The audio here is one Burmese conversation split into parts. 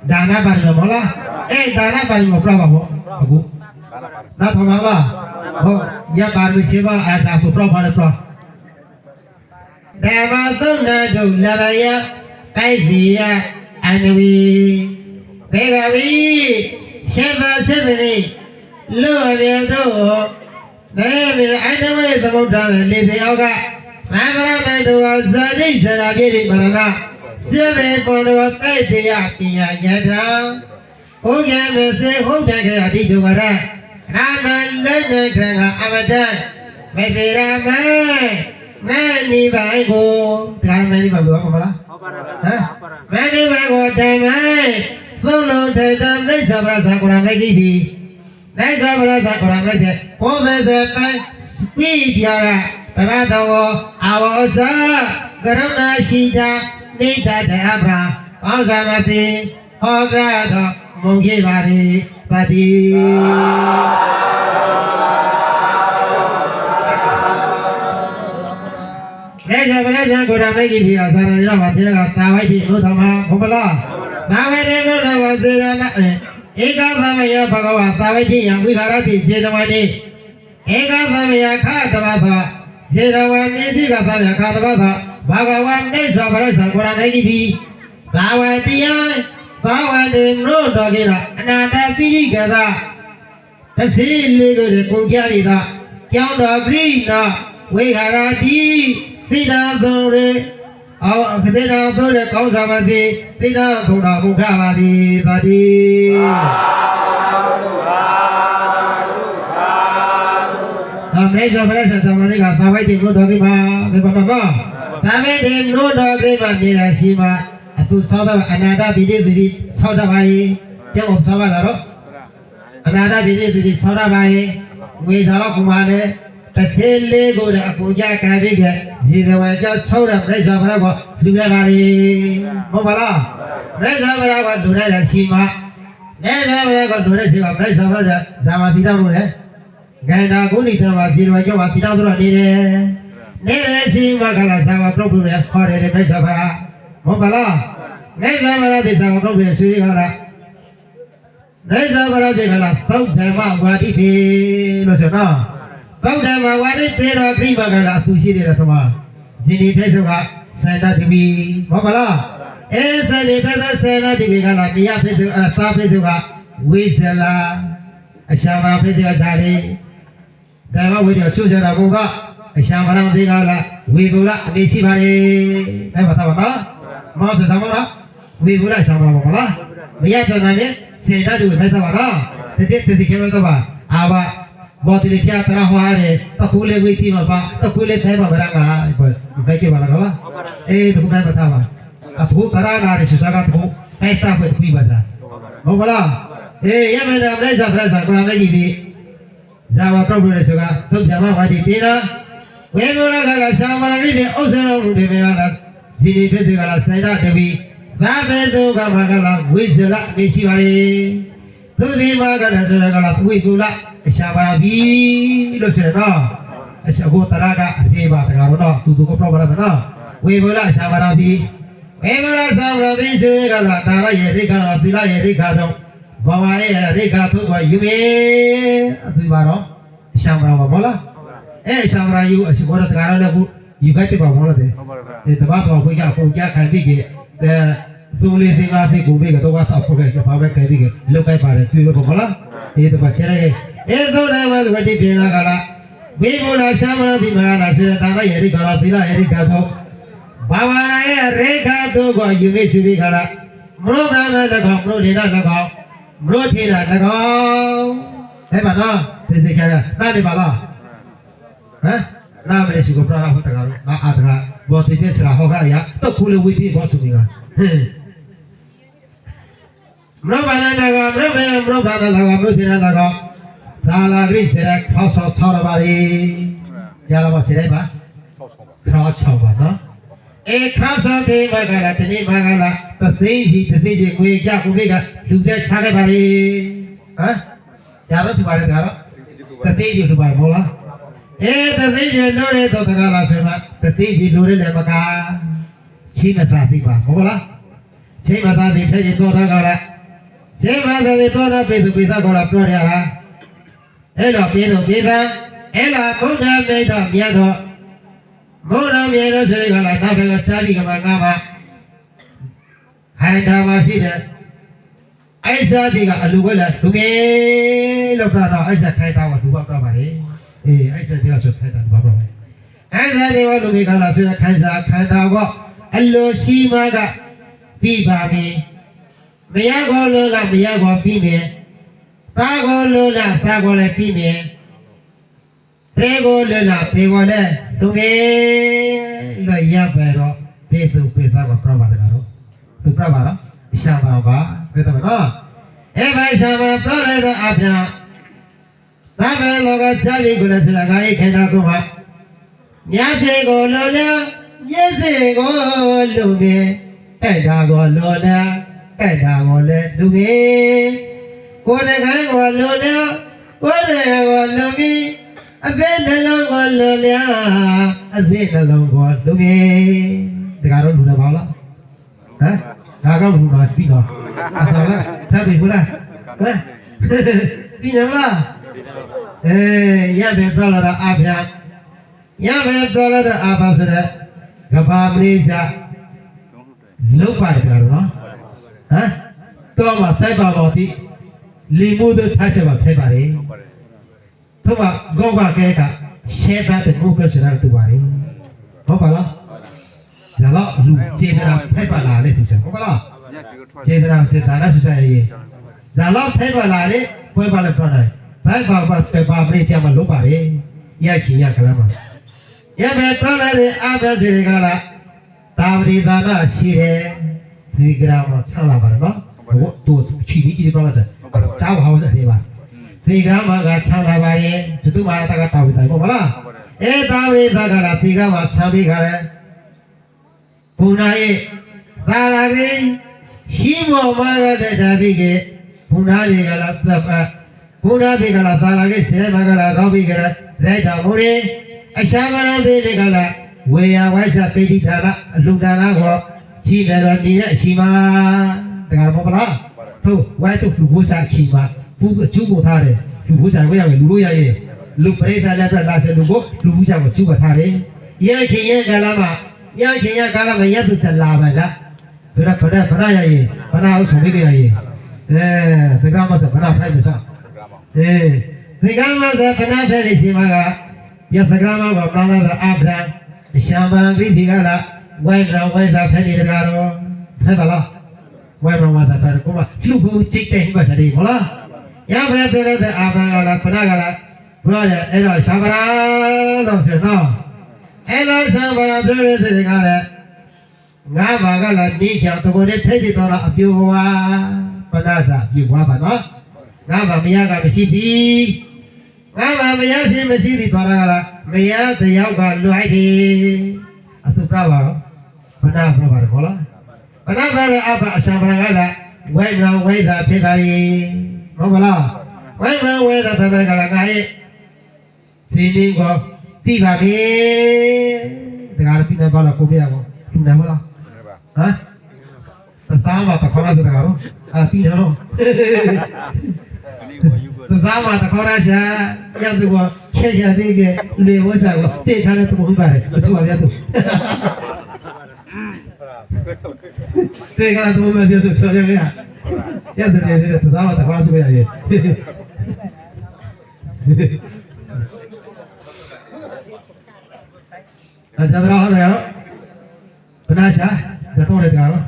Dana bari mola. Dana bari mo berapa mo? Aku. Nah, pemangla. Oh, ya baru siapa ada aku berapa ada berapa? Dama tu nado labaya, kaifiya, anwi, pegawi, siapa ni, lu ada tu. Nah, bila ada mana tamu dah lidi awak. Nama itu azali serabi mana? Siapa pun waktu dia nyata. Orang mesti orang yang ada di luar. Nama lain kerana abadan. Mereka mani baikku. Sekarang mani baikku apa malah? Mani baikku damai. Solo dalam desa berasa kurang lagi di. Desa berasa kurang lagi. Proses biara. Teradawa awasa kerana sida nida debra. Agamati agada mungkin hari tadi. Desa kurang lagi di asal ni lah macam mana tawai di utama kumpala. Tawai di utama sirana. Eka sama ya bagawa tawai di yang wihara di sirama ni. Eka sama ya kata bahasa. Sirawan ini kata ya kata bahasa. Bagawan desa berasa kurang lagi di. Tawai dia. Tawai di roda kira. Nada pilih kata. Tersilih kau kuncian itu. Yang dah beri na. Wihara di. Tidak sore kau sama si tidak sudah muka mati tadi. Mereka sama ni kata baik di muda kita, betul tak? Tapi di muda kita ni lah sima. Atu sahaja anada bidi sahaja bayi, jangan sahaja laro. Anada bidi sahaja bayi, we jalan kumane. Tersilih guru aku jaga juga. Jika wajah saudara mereka berapa dua hari, mau malah mereka berapa dua hari sima. Mereka berapa dua hari sima mereka berapa sama tidak boleh. Gaya aku ni tu masih wajah tidak boleh ni. Ni sima kalau sama problem kore mereka berapa, mau malah mereka berapa sama problem suri kalau. Mereka berapa kalau tahu tema wadi di losona. Tahu nama wadi pera terima kalau tusi dia semua. Sini pesuka sana dibi, apa sini pesuka sana dibi kalau dia pesuka, sah pesuka, wisela, asyamara pesuka cari, dah video susah nak buka, asyamara pesuka lah, wibula misi bari, apa? Mau sesamara, wibula asyamara apa lah? Dia tu namanya sana dibi pesuka, tadi kemana tu apa? Buat ini dia terah hari, tak boleh witi apa, tak boleh teh apa berang lah, baik apa lah? Tu bukan betapa. Aku terah hari susah aku, pesta pergi baca. Mau malah, ya mana mereka kurang lagi di Jawa problem juga, tu jama wadi tina. Wemula kalau sama ni dia osor di mana, sini betul kalau saya dewi, tapi tu kalau kalau wisela misi hari, tu di mana kalau wibula. Siapa bi lo seno, siapa teraga riba teraga tu kau problem mana? Wibula siapa bi, wibula siapa bi sini kalau tara yeri kalau tila yeri kalau bawa yeri kalau bawa yume tu baru siapa apa bola? Siapa yu siapa teraga le bu yuga tu bawa bola deh. Tempat apa punya kan bigi, tulis singa tu gube kalau apa apa apa kan bigi, lukai pada tu apa bola? Itu baca lagi. Itu nama wajib bina kala. Bimula sama di mana sudah tanah yeri kala tila yeri kado. Bawa naya reka tu gua yume subi kala. Mro brana lagau, mro dina lagau, mro tina lagau. Mana? Tadi kaya, nadi bala. Nama ni suku prana hota karu. Na adra, buat itu serah hoga ya. Tu kule witi buat subiga. Mro brana lagau, mro brana lagau, mro tina lagau. Salah gris serak khasat chara bari. Jala masih apa? Khasat chara, no? Khasat ni magala, tertiji kue kya kue ka sudah cakai bari. Jala sih bari jala. Tertiji tu bari bola. Tertiji lore tu tegala semua. Tertiji lore le maka Cina tadi bah, bola. ချိန်မှာသာဒီဖဲကြီးတော်တာကလားချိန်မှာသာဒီတော်တာပြေသူပြေသားကလားပြောရတာအဲ့တော့ပြေသူပြေသားအဲ့လာဘုရားမေတ္တာမြတ်တော်ဘုရားမြေတော်ဆိုရကလားဒါပဲကစာပြီးကမှငါပါခိုင်တာမရှိတဲ့အိုက်စာဒီကအလူပဲလားလူငယ်လို့ပြောတော့အိုက်စာခိုင်တာကလူပါပြပါလေအေးအိုက်စာဒီကဆိုခိုင်တာလူပါပြပါလေအိုက်စာဒီကလူငယ်ကလားဆိုရခိုင်စာခိုင်တာကအလိုရှိမှကပြီးပါပြီမရကောလို့လားမရကောပြီးမယ်သားကောလို့လားသားကောလည်းပြီးမယ်ပြေကိုလည်းလားပြေကိုလည်းလူငယ်လို့ရပဲတော့ပြေသူပြေသားကပြပါတကတော့သူပြပါတော့ရှာပါပါပြေတော့နော်အဲ့ဘာရှာပါပြလိုက်တော့အပြာသာပဲလောကစာရီကိုလည်းစလာကြီးခေတ္တကိုမှာမြတ်စေကိုလိုလည်းမျက်စေကိုလူပဲအဲ့ဒါကိုလိုလည်းအဲ့ဒါကိုလည်းလူပဲကိုယ်တကယ်ကိုလိုလည်းကိုယ်တကယ်ကိုလူပဲအသေးနှလုံးကိုလိုလည်းအသေးနှလုံးကိုလူပဲဒါကတော့လူလည်းပါလားဟမ်ဒါကဘူးမှာပြီးတော့အဲ့ဒါလားထပ်ပြီဘူးလားဟမ်ပြီးတယ်မလားရပဲပြလာတာအဖျားရပဲပြလာတာအပါဆိုတဲ့ကဘာမလေးစားလုံးပါတယ်ကြတော့နော်ဟမ်တော့မှတိုက်ပါပေါ်တိလီမှုတို့ထားချက်ပါထိုက်ပါလေသူကဂောကကဲကရှဲတာတဲ့ဘုကစရာတူပါလေဟုတ်ပါလားဒါတော့လူစေတနာထိုက်ပါလားလေသူချက်ဟုတ်ပါလားစေတနာစေတနာဆိုရင်ဒါတော့ထိုက်ပါလားလေပွဲပါလေပြောတယ်တိုက်ပါပါတိုက်ပါပြည့်ပြမလို့ပါလေရချင်ရကလားမရပဲပြလိုက်တဲ့အဘစေကလားတာဝတိသာနာရှိတယ်ဒီကရာမှာဆက်လာပါတော့နော်တို့ချီပြီးဒီပြောစချားဟောစတယ်ပါဒီကရာမှာကချလာပါရဲ့ဇတုမာရတကတာဝတိပေါ့မလားတာဝတိသာကလားဒီကရာမှာချမ်းပြီးခါတယ်ဘုရားရဲ့သာလာကြီးရှိမောမာရတဲ့ဒါပြီးကဘုရားတွေကလားသပ်ပတ်ဘုရားတွေကလားသာလာကြီးဆေမကလားရောပြီးကလားလိုက်တာဘုရားအရှာမရသေးတွေကလားဝေယဝိဇ္ဇပိဋိဌာနအလူဒါနာကိုရှိတယ်တော့ဒီရဲ့အရှိမတကယ်မဟုတ်လားသို့ဝိုင်းတို့လူဘုရားရှိမဘူးအကျုပ်ပေါ်ထားတယ်လူဘုရားဝေယလူလို့ရရဲ့လူပရိသတ်လည်းပြလာစေလူကိုလူဘုရားကိုကျုပ်ပေါ်ထားတယ်ရခင်ရကလာမှာရခင်ရကလာမှာရသူစလာပါလားသူကဖရရရဲ့ဖရအောင်ဆုံးပြီးရရဲ့သက္ကမစဖရဖိုက်မစသက္ကမစဖရဖိုက်ရှိမှာကရသက္ကမကပလာလာအဗြဟံရှာမရပိဒီကလာဝိုင်းတော်ဝိုင်းသာဖက်နေတကားတော့ဖက်ပါလားဝိုင်းတော်ဝါသာဖက်ကိုမလှုပ်ဖို့ချိတ်တဲ့ဟိမစတယ်ဟုတ်လားရဖက်ပြတဲ့အာဗြဟံကလာဖနာကလာဘရောတဲ့အဲ့တော့ရှာမရာလို့ဆိုတော့အဲ့လိုရှာမရာဆိုတဲ့စကားကလည်းငါဘာကလာဒီကြောင်တကိုယ်နဲ့ဖက်ကြည့်တော့အပြိုဝါပနာစာပြေဝါပါနော်ငါဘာမရကမရှိသည်ငါဘာမရရှိမရှိသည်သွားတာကလားမရတယောက်ကလွိုက်တယ်အသူပြပါတော့ဘနာပြပါတော့ဟုတ်လားဘနာပြတဲ့အဘအရှာမရကလည်းဝိုင်းရောဝိသာဖြစ်တာကြီးဟုတ်မလားဝိုင်းရောဝိသာဖြစ်တဲ့ကလည်းငါရဲ့စီလင်းကိုပြီးပါပြီတကားပြနေပါလားကိုပြရကောပြနေမလားဟမ်သားမတခေါ်ရစကားတော့ပြီးတော့သာမတခေါ်ရရှာရသူကချက်ရသေးကလေဝဆာကိုတိထားတဲ့သူဟုတ်ပါတယ်မသူပါဗျာသူတေကလာသူမပြောသူဆိုရရရတယ်သာမတခေါ်ရစကားရဲ့အကြမ်းတော့ရတော့ဘနာချာတော့တယ်ကတော့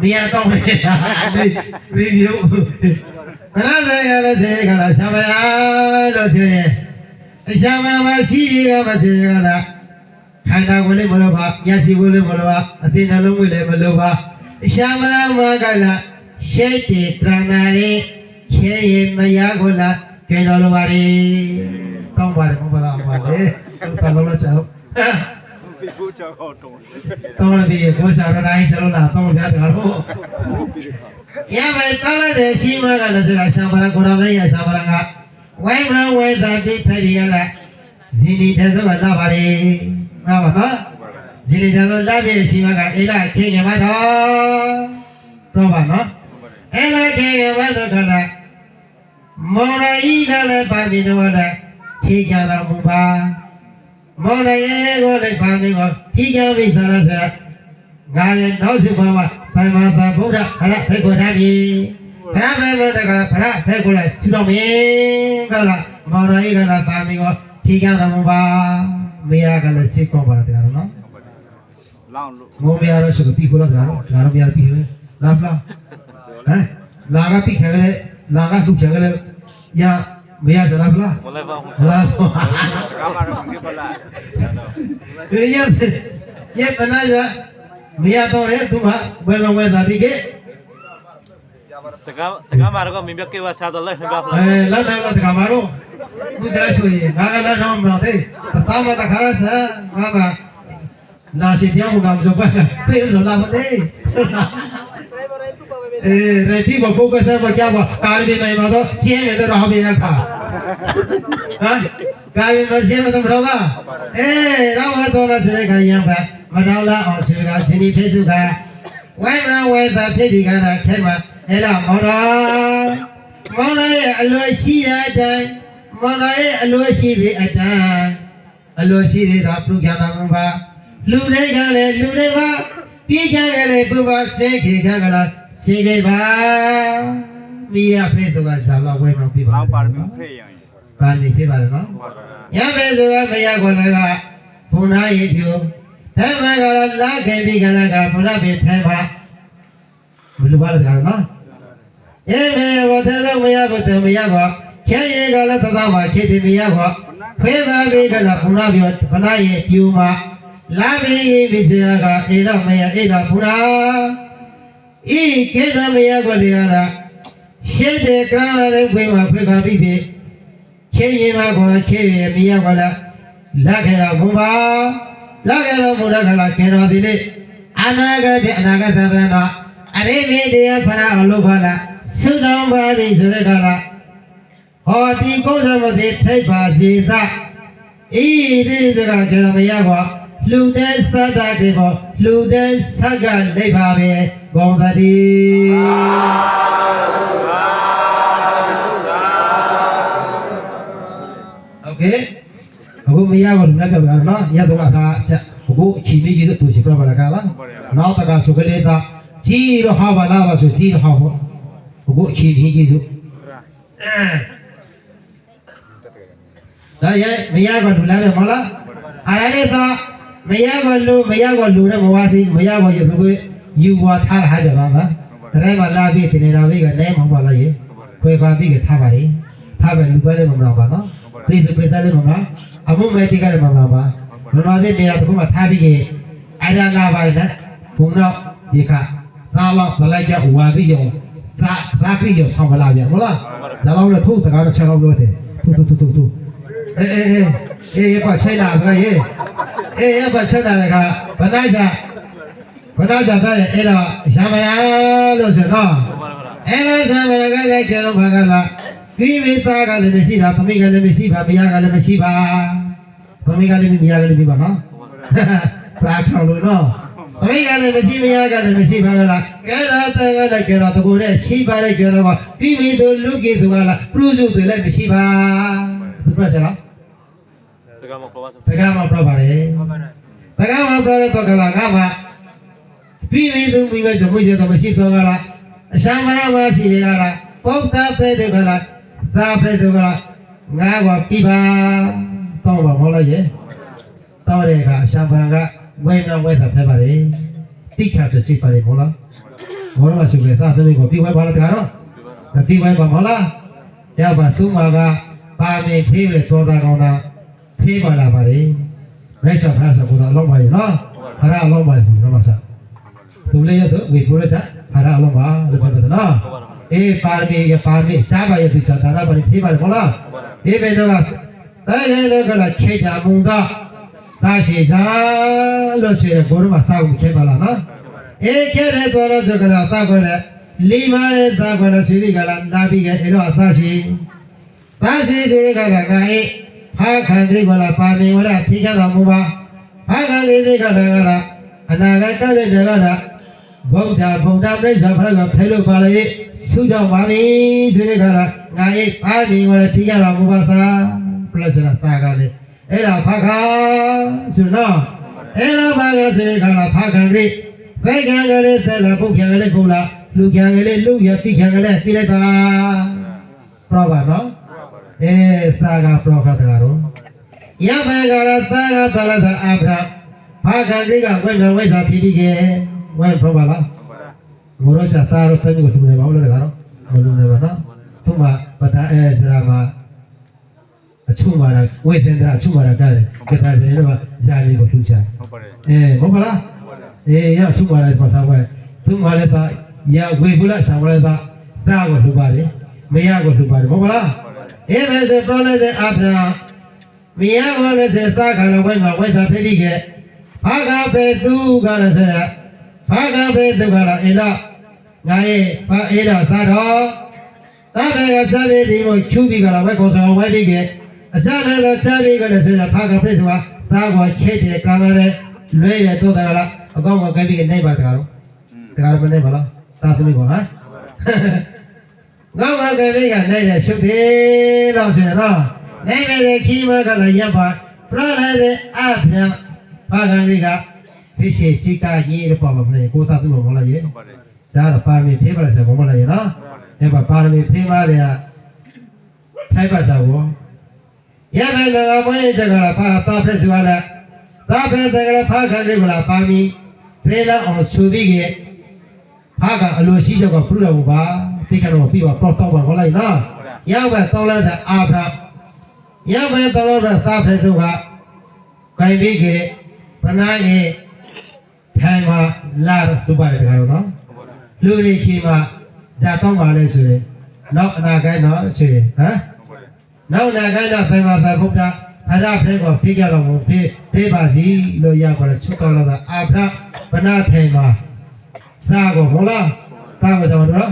မရတော့ဘူးရီဗီယိုခဏဆိုင်ရလို့စေကလာရှာမရလို့ဆိုရင်အရှာမမရှိရမရှိရလားခန္ဓာကိုယ်လေးမလို့ပါမျက်စိကိုယ်လေးမလို့ပါအသိနှလုံးကိုယ်လေးမလို့ပါအရှာမရမကလာရှဲတေတရဏရေချဲရမရကိုလာကျင်တော်လိုပါလေတောင်းပါတယ်မဟုတ်လားပါလေဘာလို့လဲဆိုတော့ကိုချောက်တော့တော်တယ်ကိုရှာရတိုင်းကျလို့လာတော့ကြတယ်တော့ရမယ်တောင်းလိုက်တဲ့ရှိမကလည်းဆိုတာရှာမရကိုတော်လည်းရရှာမရကဝိုင်းမဝဲသာတိဖက်ရလားဇီနီတဲ့ဆိုလာပါလေငါပါနော်ဇီနီတဲ့ဆိုလာပြရှိမကအေးလားခင်းနေမှာတော့ တော့ပါနော်အဲ့ဒါကျေဝတ်တော်ကလည်းမောင်ရီကလည်းပါပြီတော့တဲ့ဖြေကြတော်မူပါမောင်ရီကိုလည်းပါပြီကိုဖြေကြပြီသလားဆိုငါရဲ့နောက်စုပါမှာဗမ္မာသာဗုဒ္ဓခရဖေကိုထားပြီခရဖေကိုတကခရဖေကိုလည်းဆူတော်မင်းကလည်းမောင်ရီကလည်းပါပြီကိုဖြေကြတော်မူပါမေယာကလည်းစိတ်ကောပါလားတရားနော်လောင်းလို့မောမေယာတော့ရှိကိုပြီးကိုလားတရားနော်ဒါတော့မေယာပြီးလာဖလားဟမ်လာကပြီးခဲလေလာကထုတ်ခဲလေya meya jala pula boleh bang lah kamar mungkin pula ya pernah ya meya to re tu ma we tadi ke tengah mar ko mimpi ke wasa to le mimpi pula la na tengah maru bu dah sui ga la na ma te pertama tak khara sa ma nasi dia ko gam coba pe lo la ma te रेती बब्बू को सब क्या कार भी नहीं मारो चीन में तो रहा भी ना था हाँ कार भी मर्जी में तुम रहोगा राव तो ना सुने का यहाँ पे मनाला और सुने का चीनी फेंकू का वही मना वही था फेंकी का ना खेमा ऐला मौना ये अलवसी रहता है मौना ये अलवसी भी आता है अलवसी रे आपको क्या नाम होगा लूने बा पीछे गले बुबा से क्या गला सीधे बा मिया फिर तो बस साला वही में भी बात पानी भी बात ना यहाँ पे जो है मिया को लगा पुना ये क्यों थे मैं गला ला के भी गला का पुना भी थे बा मुझे बात कर ना ये मैं वो थे तो मिया को क्या ये गला तो था वहाँ खेती मिया को फिर मैं भी गला पुना भी पुना ये क्यों मा ला भी ये भी का इधर मिया इधर पुना के ना मिया को ले आना शेदे कराना रे कोई माँ पे काफी दे ये माँ को ये मिया को लागेरा मुबा कला केना दिले अनागत ना अरे मेरे अपना आलू वाला सुनाम बारी सुने कला और ती को समझे थे बाजी था रे जगह केना मिया को लूटे सदा के वो लूटे सगा ले भावे गोंधरी ओके अब मिया को लूटे के बारे ना या तो का चा वो चीनी की तो तुझे पर बड़ा काला ना तो का सुगले था चीर हवाला वासु चीर हवा वो चीनी की जो ता ये मिया को लूटे के माला अरे तो मिया को लूटे मवासी मिया को ये तो you what had a lava, Rema Lavi in a name of Malaye, Quevabi, Tavari, Tavan, Lubelimama, please the Pedalimama, a Mumetical Mamma, Ronade de Atuma Tabi, Ada Lava, Puna, Yaka, Tala, Malaja, Wabiyo, Flappy of Samalavia, Mola, the Laura Two, the Gana Channel Rote, 2. China, Banana. बना जाता है एला शामरा लो से ना एला शामरा का ले चलो भगला बीमिता का ले मिसी ना तुम्ही का ले मिसी भाभिया का ले मिसी भा तुम्ही का ले मिया का ले भी बना प्रार्थना लो ना तुम्ही का ले मिया का ले मिसी भगला केरा तो कोरे सी बारे केरा बा बीमी तो लुकी तो वाला प्रूजु तो ले मिसी भा तो प्रचला तगमा प्रभारे तो कला गामा बीवी तुम बीवी जो मुझे तो मशीन तो गला शामरा मशीन गला पोता पे तो गला तापे तो गला गावा पीबा तो बोला ये तो रेगा शामरा का वही ना वही था फेबारे पीछा से चिपारे बोला मशुके था तुम्ही को पीवा बाला करो पीवा बोला या बात तुम आगा पानी पीवे तो रागोना पीवा ला बारे रेशा फ्रासा को लो बारे ना हरा लो बारे ना मसा तुमने ये तो विपुल चा हरा लोमा लेकिन तो ना पारमी चाबा ये दिशा तारा बनी थी बार बोला ये बेटा ये लोग खेता मुंगा ताशी जा लो चेरे बोल मत ताऊ खेबाला ना खेरे तो लो जगला तागले लीमारे तागले सीरी गला नाबी के इलो ताशी सीरी गला गाए खाखंडी गला पानी गला ठीक है ना मुबा खाखंडी गला अनागत ले गला ဗုဒ္ဓပြိဿဖရကဖဲလို့ပါလေဆုကြောင့်ပါပြီဆိုတဲ့ခါငါရဲ့ပါမီကိုလည်းထိရတာဘုရားသာပလစရာတာကလည်းအဲ့ဒါဖခါဆိုတော့အဲ့ဒါဖခါဆိုတဲ့ခါဖခါရိသိကံကလေးဆက်လာပုတ်ခံကလေးကိုလာလူခံကလေးလူရတိခံကလေးပြလိုက်ပါပြပါနော်သာကပရောခတ်ကတော့ယဘေကရသာကပလသအဗြဖခါရိကဝိမဝိသာဖြစ်ပြီးကဲဝိပြပါလားငိုရချသာတော့သမီးကိုထူနေပါဦးလေကတော့မလို့နေပါနော်သူ့မှာပတာဆရာမှာအချုံမာတာဝိသင်္ဒရာအချုံမာတာတားတယ်ကတာစနေတော့ဇာလေးကိုထူချဟုတ်ပါတယ်ဟုတ်ပါလားရအချုံမာတာပတ်ထားပဲသူ့မှာလည်းသာရဝေဘူးလားဆောင်လည်းသာတာကိုထူပါတယ်မရကိုထူပါတယ်ဟုတ်ပါလားဒါဆိုပြောလိုက်တဲ့အဖရာမရကိုလည်းစသာခါလည်းဝိမှာဝိသာဖြစ်ပြီးကဲဘာကပဲသူကလည်းဆိုရဘာကပဲသူကလည်းအဲ့တော့ငါရဲ့ဘာအဲ့တော့သာတော့တာဘယ်ကစားပြီးဒီကိုချူပြီးကလည်းဝိကောဆောင်ဝိပြီးကဲအစားလည်းတော့စားပြီးကလည်းဆိုရဘာကပဲသူကသာကိုချိတ်တယ်ကံလည်းလွဲရတော့တယ်လားအကောင့်ကိုကြိုက်ပြီးနေပါတကားတော့တကားမနေပါလားသာသမီးကဟမ်ငေါ့ငါကြိုက်ပြီးကနေရရှုပ်တယ်တော့ဆိုရတော့နေမယ်ခီးမကလည်းရပ်ပါပြလိုက်တဲ့အဖျားဘာကလေးကဖိရှိချိကရေးတော့ပါမလဲကိုသာသူ့မလားရဲ့ဒါတော့ပါမီဖေးပါလားဆိုမလားရဲ့နော်အဲ့ပါမီဖေးပါလေထိုက်ပါစားဘောရတဲ့ကမွေးချက်ကလာဖာတာဖက်သူလာတာဖက်တကယ်ဖာခံလေးကလာပါမီဖေးလာအောင်ဆူပြီးကဖာကအလိုရှိချက်ကပြုတော်မူပါဖိကတော့ပြီးပါတော့တော့ပါဟောလိုက်နော်ရပဲတောင်းလိုက်တဲ့အာဖရာရပဲတောင်းလိုက်တဲ့တာဖက်သူကခိုင်ပြီးကဘနာရဲ့ထိုင်မှာလာတော့ပါတယ်တခါတော့နော်လူတွေခီမှာဇာတောင်းပါလဲဆိုရင်နောက်အနာကိုင်းတော့ဆိုရင်ဟမ်နောက်နာကိုင်းတော့ထိုင်မှာသဘုရားအရဖဲကိုဖိကြတော့ဘူးဖေးပါစီလို့ရပါတယ်ချွတ်တော်လာတာအာဖရာဘနာထိုင်မှာသာကိုဟုတ်လားသာကိုကြောင့်တော့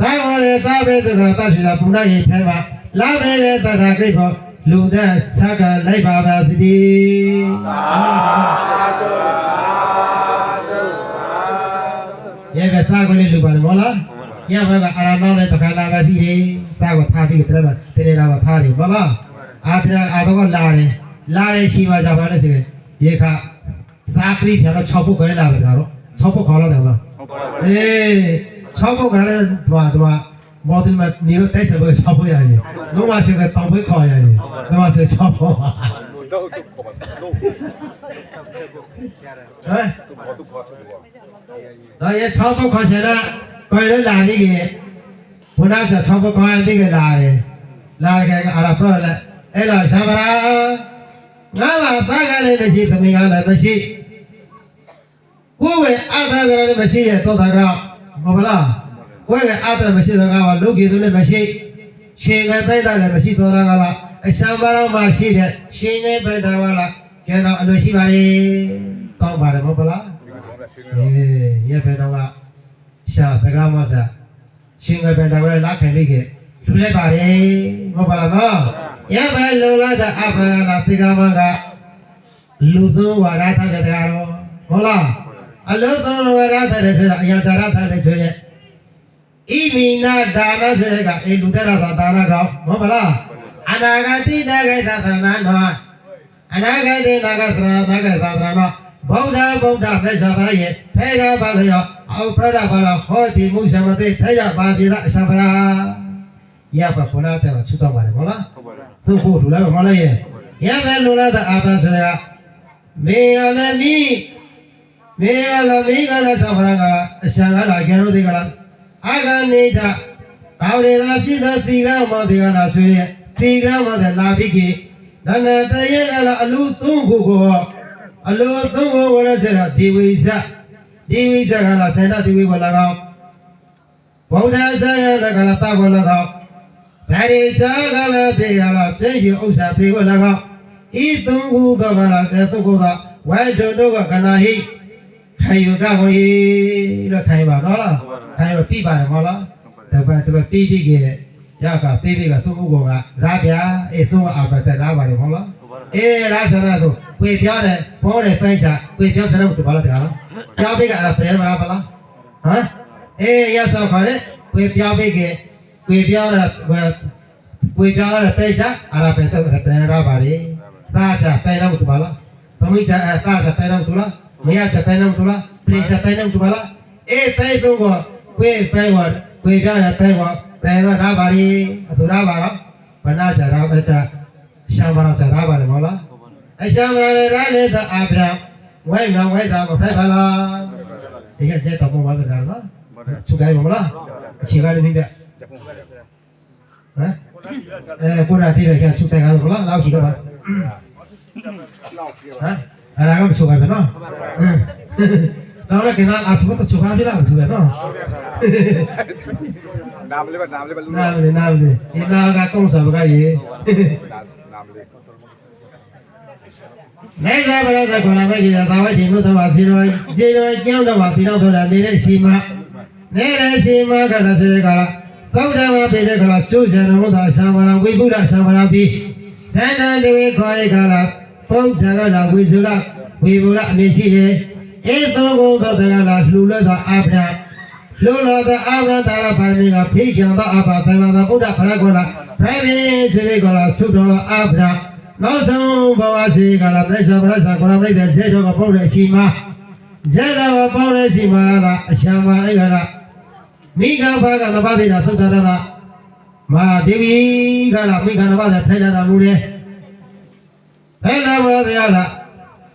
သာဟောလေသာပဲဆိုတော့သရှိတာဘုရားရဲ့ထိုင်မှာလာပဲလေသတာကိတ်ကိုလူတဲ့ဆက်ကလိုက်ပါပါသည်ရဲ့ကသာကိုလေလူပါမောလားရပါကအရာနောင်းနဲ့တခါလာပါသည်သာကိုထားပြီးတဲ့မှာတင်းနေတာပါထားတယ်မောလားအာတော့လာတယ်ရှိပါကြပါလေဆိုရင်ရေခသာကလေးပြန်တော့6ပုတ်ခဲလာပဲဒါတော့6ပုတ်ခေါ်လာတယ်မလားဟုတ်ပါဘူး6ပုတ်ကလည်းသွားမော်ဒယ်မှာနေတော့တိုက်ချက်ပဲ6ပုတ်ရတယ်လုံးဝဆိုကတောင်ပွေးခေါ်ရတယ်လုံးဝဆို6ပုတ်တော့ဟမ်တော့ရ6ပုတ်ခေါ်ချင်တာကိုယ်လည်းလာပြီးကဘုရားဆို6ပုတ်ခေါ်ရင်ပြီးကလာတယ်အဲ့ဒါပြတော့လဲအဲ့တော့ရှာပါလားငါပါသားကလည်းမရှိသမီးကလည်းမရှိကိုယ်ဝဲအာသာကလည်းမရှိရဲ့သောတာကဟုတ်ပါလားကိုယ်ဝဲအာသာမရှိသောကလုတ်ကြည့်သူလည်းမရှိရှင်ငယ်ပိုက်တာလည်းမရှိသောတာကလားအရှံပါတော့မှရှိတဲ့ရှင်ငယ်ပိုက်တာကလားကျန်တော့အလိုရှိပါလေတောင်းပါတယ်ဟုတ်ပါလားရဖဲတော့ကရှာတက္ကမဆာရှင်ငယ်ပိုက်တာကလည်းလက်ခံလိခဲ့လူလိုက်ပါလေဟုတ်ပါလားနော်ရပါလုံလာတဲ့အဖရာလာသေကမကလူသုံးဝါရထားတဲ့တရားတော်ဟုတ်လားအလုသုံးဝါရထားတဲ့ဆိုတာအယံဇာရထားတဲ့ဆိုရဲ့ဣမိနာဒါနဆိုရကအေလူတဲ့တာဒါနကောင်ဟုတ်ပါလားအနာဂတိနာဂိသသနာနောအနာဂတိနာဂသရနာဂသသနောဗုဒ္ဓပြစ္ဆာပရရဲ့ထေရပါလျောအောပရဒပါလဟောတိမုသမတိထေရပါစီသအရှပရာရပါဘုရားတဲ့ချွတ်တော့ပါတယ်ဟုတ်လားသူ့ဖို့လူလည်းမလားရဲ့ရပဲလူလည်းအာဘဆိုရမေယလည်းမိကလည်းသဗ္ဗရကအရှံကလာကျန်လို့ဒီကလားအာဂနိဒဘာဝေလာရှိသောသီရမောဒီကလာဆိုရင်သီရမောတဲ့လာပြီးကိဒါနတရေကလာအလူသုံးခုကိုဝရစေရဒီဝိဇကလာစေနာဒီဝိကိုလာကောင်ဗုဒ္ဓဆရာကလာတာကိုလာကောင်ဒါရီစာကလည်းပြေကလာကျင်းယူဥစ္စာပြေကိုလာကောင်ဤသုံးခုသောကလာစေသုခုသောဝိတုကကနာဟိခိုင်ယူတာကိုလို့ခိုင်ပါနော်လားခိုင်ပါပြပါတယ်မဟုတ်လားတပတ်ပြီးကရကပြီးကသုံးခုကရာပြသုံးအာဘတ်တာပါတယ်မဟုတ်လားရာဆရာတို့ဝေပြောတယ်ဘောတယ်ဖိုင်းချဝေပြောစရုပ်တူပါလားတရားလားကြောက်ပြီးကအဲ့ဒါပြန်မလားပါလား hả ê sao phải đấy quê béo bây kì quê béo là tây sắc à là phải tao phải ra bà đi ta sẽ phải đâu tụi bà lo tao mới sẽ ta sẽ phải đâu tụi lo mày sẽ phải đâu tụi lo plei sẽ phải đâu tụi bà lo ê phải tụi bà quê béo là phải ra bà đi tụi ra bà đó bà na sẽ ra bà sẽ sang bà nó sẽ ra bà đi mà lo sang bà này ra lên tao áp ra quay tao mà phải bà lo thì cái chế tao cũng bảo được đó chụp cái mà lo chỉ cái gì vậy hả cô ra thì phải chụp cái mà lo lao chỉ cái mà hả là cái chụp cái mà nó đó là cái nào à chụp cái gì là chụp cái nó nam đi cái nào cái công sở cái gì này ra bây giờ còn làm cái gì là tao phải tìm nó tao bảo gì rồi kéo tao bảo thì đâu thôi là đi đấy xí mà cái là sẽ cái là tao đã mà bây giờ cái là chú sẽ nó muốn sao mà làm quý bút là sao mà làm đi sáng nay đi coi cái là phong cái là quý bút là mình xí đấy ấy tao cũng tao cái là lù lơ tao áp ra ta là phải mình là phi kiếm tao áp ra tao bút là phải gọi là phải mình sẽ gọi là sụp đó là áp ra nó xong bảo gì cả là bây giờ còn làm đấy để cho cái phong này xí mà giờ là phong này xí mà là sao mà ấy là mình cái phải cái nó bắt đi là tôi thấy là mà đi cái là mình cái nó bắt để thấy là mua đi thấy là mua thì là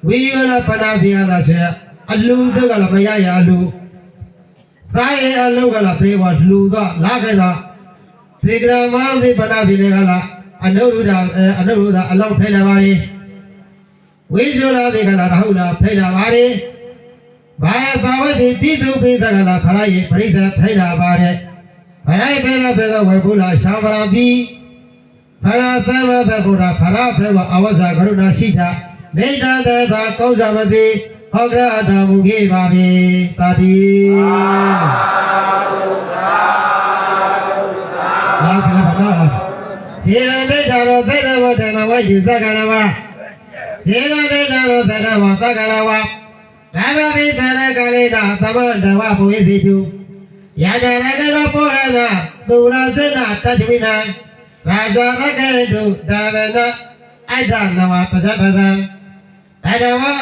vì cái là phần nào thì là sẽ alu tôi cái là bây giờ alu tại alu cái là phải vào alu đó lá cái đó thì cái mà thì phần nào thì cái là anh đâu đó Allah thấy là vậy vì sao là thì cái là đâu là thấy là vậy bài tao thì ví dụ bây giờ là phải thấy là vậy phải là bây giờ phải bù là sao mà đi phải là sao mà phải bù là phải là awaza cái đó xí ra bây giờ để ta câu trả mà đi học ra đã muốn nghe mà đi ta đi Sira de jaro tere wo tena wa juta karawa. Sira de jaro tere wo ta karawa. Taba bi tere kare na taba dawa pui situ. Ya jara kara pora na tura sena tajmina. Raja na kare tu dawa na aida na wa pasa. Aida wa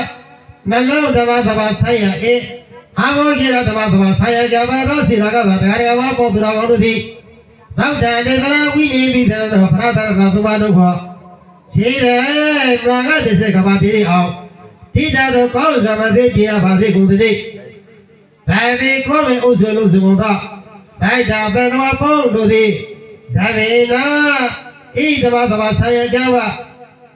nalau dawa dawa saya e. Amo kira dawa saya jaba rasi laga dawa kare wa podra wa di. Now that is a we need to brother Razuano. See the Braga is a Kabati out. Did out call them a day here by the good day. That may come also lose on top. That does not phone to thee. That may not eat about the Masaya Java.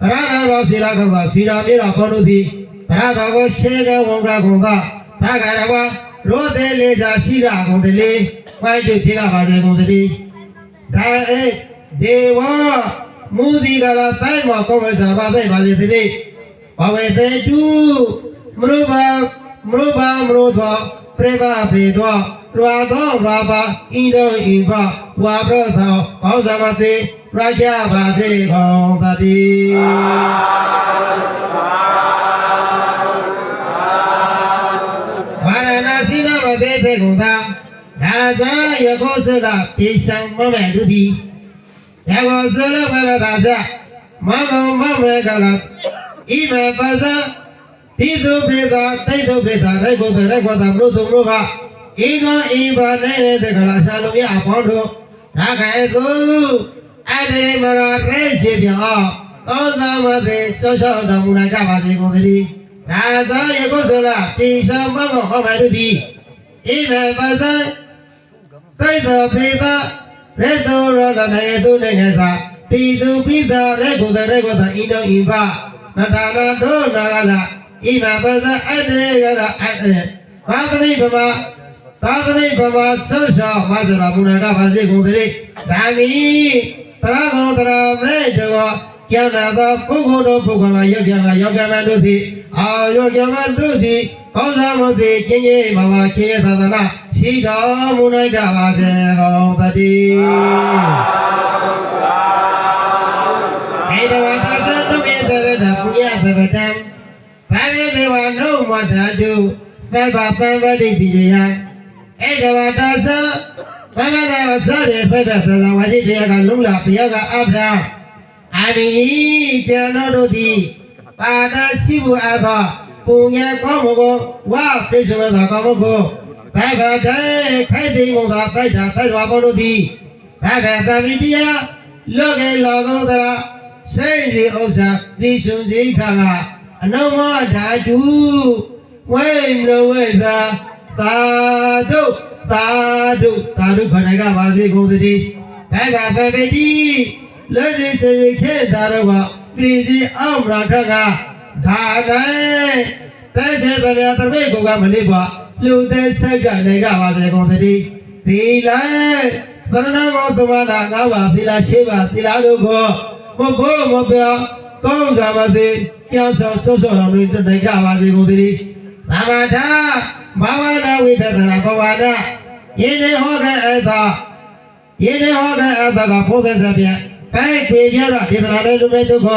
Rana Rosila Sira Mira Ponudi. Rana was Shega Wonga. Tagarawa. Rode Leza Shira on the lay. Why do you think about the good day? Đại Dewa Mudi gala tai mà có phải trả ba tai mà gì thế đi bảo vệ thế chú mruba preba raba indo iba wabro bảo zamati raja basi không ta đi Varanasi na bade thế cũng ta Raja Yagosala Pisang Mama Dudi Yagosala Mala Raja Mama Galat Ima Baza Pidu Breda Taidu Breda Regoda Brutu Ruba Ino Iba Nene de Galasalo Ya Pondo Raka Edu Adere Mara Reshi Bia Oda Mate Sosha Damuna Gabati Gondri Raja Yagosala Pisang Mama Dudi Ima Baza Tây tờ Prita Reto Rada Naetu Neneta Pitu Prita Rego ta Indo Iba Natana Do Nagala Ima Baza Adre Gala Adre Tatami Bama Sosha Masala Munaga Bazi Gundri Dami Tarago Taram Rejo Kianada Pugono Pugama Yogama Duthi Yogama Duthi Kosamoti Kinye Mama Kinye Tadana Sita Munaga Bazi Gundri Edawata Satumeta Puya Sabatam Pame Dewa no Matadu Taba Pamba Dijaya အဲ့ဒါပါတာဆာဘာမနာစားတယ်ဖက်ဖက်သဝါရှိဘုရားကလုံးလာဘုရားကအဖရာအာမီပြန်တော်သည်ပါဒရှိဘူးအသောပုံငယ်ကောင်းမှုကိုဝါပြည့်စုံသောကောင်းမှုကိုတိုက်ခါတဲ့ခိုက်သိမ်းကုန်သာတိုက်တာတိုက်တော်ပေါ်တို့သည်ဒါကသဗ္ဗိတရားလောကေလောကုတရာစိတ်ဒီဥစ္စာသိရှင်စိခါကအနုမောဓာတုဝိမရဝိသာသာဓုသာဓုခဏကပါစေကုန်သည်ဒါကသဗ္ဗိတိလောစီစေခေသာရောပြည်စီအောင်ရထကဒါလည်းတဲ့စေတရတပိတ်ကိုကမလေးပါလူတဲ့ဆက်ကနေကပါစေကုန်သည်ဒီလည်းသရဏမောသဝနာ၅ပါးသီလ၈ပါးသီလတို့ကိုမဖို့မပြောကောင်းကြပါစေကြောက်ဆော့ဆော့ဆော့တော်တွေတိုင်ကြပါစေကုန်သည်သမထဘာဝနာဝိပဿနာဘဝနာယင်းနေဟောတဲ့အသောကဘုဒ္ဓဆပြပဲခေကြတော့ဒေသနာတွေလူတွေဒုက္ခ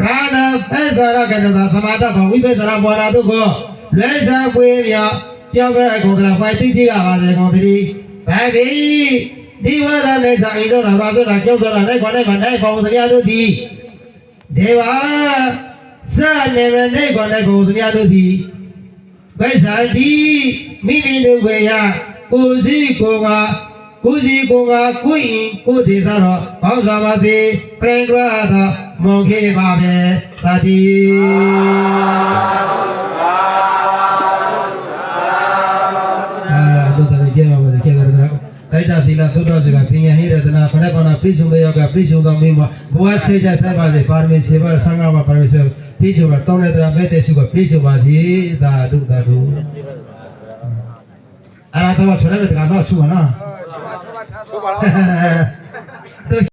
ရာဏပဲသာရကနသာသမထသောဝိပဿနာဘောရာဒုက္ခလွဲစားပွေးမြောက်ပြောင်းပဲကုန်သလားဖိုင်တိတိကပါစေကုန်သည်ဒါပြီဒီဝါဒနဲ့စာအိမ်တော်ရာဆိုတာကြောက်ဆိုတာနဲ့ခေါ်တဲ့မှာနိုင်ပေါင်းတရားတို့သည်ဒေဝစနေမနဲ့ခေါ်တဲ့ကိုတရားတို့သည်ဘိဇာတိမိမိတို့ဝေယကိုစီကိုကကိုစီကိုကကိုရင်ကိုဒေသတော့ဘောဇာပါစေပြင်ကြတော့မောခေပါပဲသာတိတို့တယ်ကျေပါပါကျေတယ်တိုက်တာသီလသုဒ္ဓစကပညာဟိရတနာခဏခဏပြည့်စုံတဲ့ယောဂပြည့်စုံသောမိမဘဝစိတ်ဓာတ်ဖက်ပါစေပါရမီစေပါဆံဃာပါပါရမီစေပြည့်စုံတာတောင်းတဲ့တရားမဲ့တဲ့စုကပြည့်စုံပါစေသာဓုသာဓုအဲ့ဒါတော့ဆိုလည်းတကတော့ချူပါနော်ချူပါလား